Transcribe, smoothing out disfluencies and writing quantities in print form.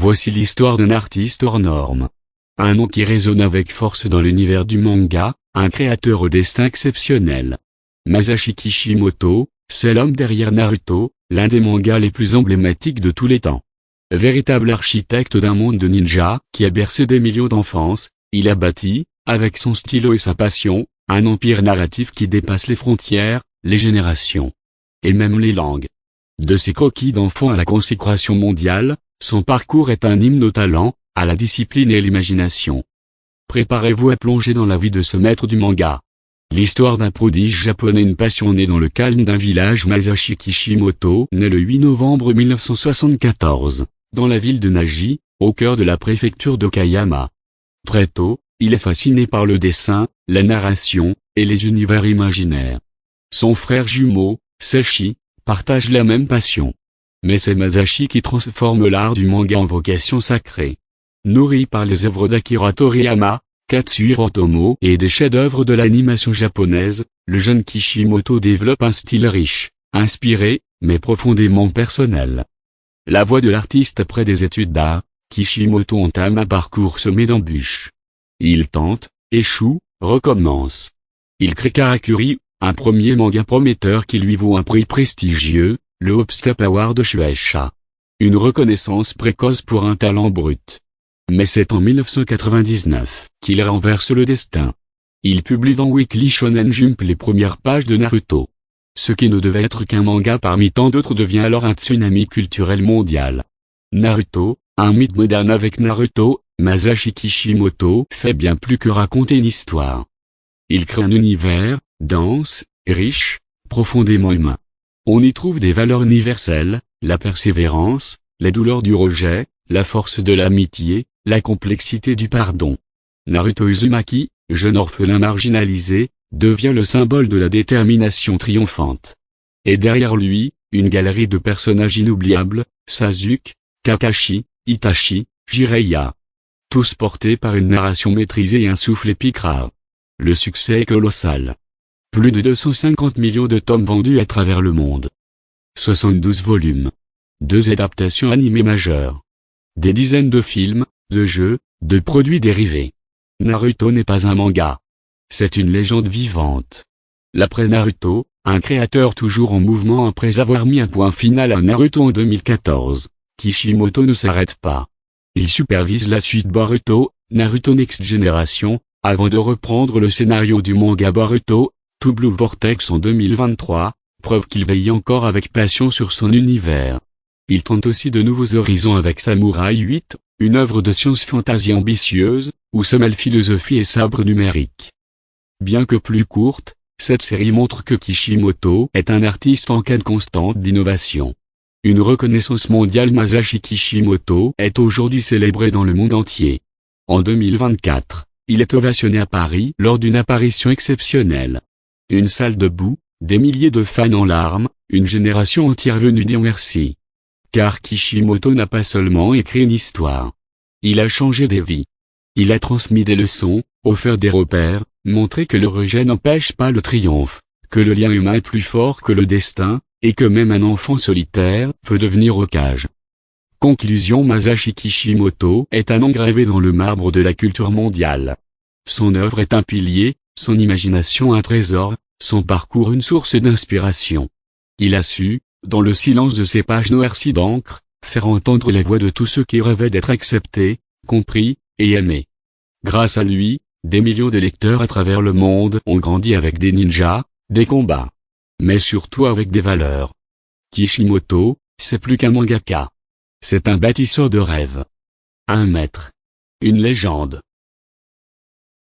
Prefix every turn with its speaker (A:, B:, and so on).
A: Voici l'histoire d'un artiste hors norme. Un nom qui résonne avec force dans l'univers du manga, un créateur au destin exceptionnel. Masashi Kishimoto, c'est l'homme derrière Naruto, l'un des mangas les plus emblématiques de tous les temps. Véritable architecte d'un monde de ninjas qui a bercé des millions d'enfance, il a bâti, avec son stylo et sa passion, un empire narratif qui dépasse les frontières, les générations et même les langues. De ses croquis d'enfant à la consécration mondiale, son parcours est un hymne au talent, à la discipline et l'imagination. Préparez-vous à plonger dans la vie de ce maître du manga. L'histoire d'un prodige japonais, une passion née dans le calme d'un village. Masashi Kishimoto naît le 8 novembre 1974, dans la ville de Nagi, au cœur de la préfecture d'Okayama. Très tôt, il est fasciné par le dessin, la narration, et les univers imaginaires. Son frère jumeau, Seishi, partage la même passion. Mais c'est Masashi qui transforme l'art du manga en vocation sacrée. Nourri par les œuvres d'Akira Toriyama, Katsuhiro Otomo et des chefs-d'œuvre de l'animation japonaise, le jeune Kishimoto développe un style riche, inspiré, mais profondément personnel. La voix de l'artiste après des études d'art, Kishimoto entame un parcours semé d'embûches. Il tente, échoue, recommence. Il crée Karakuri, un premier manga prometteur qui lui vaut un prix prestigieux, le Hopstep Award de Shueisha. Une reconnaissance précoce pour un talent brut. Mais c'est en 1999 qu'il renverse le destin. Il publie dans Weekly Shonen Jump les premières pages de Naruto. Ce qui ne devait être qu'un manga parmi tant d'autres devient alors un tsunami culturel mondial. Naruto, un mythe moderne. Avec Naruto, Masashi Kishimoto fait bien plus que raconter une histoire. Il crée un univers, dense, riche, profondément humain. On y trouve des valeurs universelles, la persévérance, les douleurs du rejet, la force de l'amitié, la complexité du pardon. Naruto Uzumaki, jeune orphelin marginalisé, devient le symbole de la détermination triomphante. Et derrière lui, une galerie de personnages inoubliables, Sasuke, Kakashi, Itachi, Jiraiya. Tous portés par une narration maîtrisée et un souffle épique rare. Le succès est colossal. Plus de 250 millions de tomes vendus à travers le monde. 72 volumes. 2 adaptations animées majeures. Des dizaines de films, de jeux, de produits dérivés. Naruto n'est pas un manga. C'est une légende vivante. L'après Naruto, un créateur toujours en mouvement après avoir mis un point final à Naruto en 2014, Kishimoto ne s'arrête pas. Il supervise la suite Boruto, Naruto Next Generation, avant de reprendre le scénario du manga Boruto, To Blue Vortex en 2023, preuve qu'il veille encore avec passion sur son univers. Il tente aussi de nouveaux horizons avec Samurai 8, une œuvre de science-fantasy ambitieuse, où se mêlent philosophie et sabre numérique. Bien que plus courte, cette série montre que Kishimoto est un artiste en quête constante d'innovation. Une reconnaissance mondiale. Masashi Kishimoto est aujourd'hui célébré dans le monde entier. En 2024, il est ovationné à Paris lors d'une apparition exceptionnelle. Une salle debout, des milliers de fans en larmes, une génération entière venue dire merci. Car Kishimoto n'a pas seulement écrit une histoire. Il a changé des vies. Il a transmis des leçons, offert des repères, montré que le rejet n'empêche pas le triomphe, que le lien humain est plus fort que le destin, et que même un enfant solitaire peut devenir Hokage. Conclusion. Masashi Kishimoto est un nom gravé dans le marbre de la culture mondiale. Son œuvre est un pilier, son imagination un trésor, son parcours une source d'inspiration. Il a su, dans le silence de ses pages noircies d'encre, faire entendre la voix de tous ceux qui rêvaient d'être acceptés, compris, et aimés. Grâce à lui, des millions de lecteurs à travers le monde ont grandi avec des ninjas, des combats. Mais surtout avec des valeurs. Kishimoto, c'est plus qu'un mangaka. C'est un bâtisseur de rêves. Un maître. Une légende.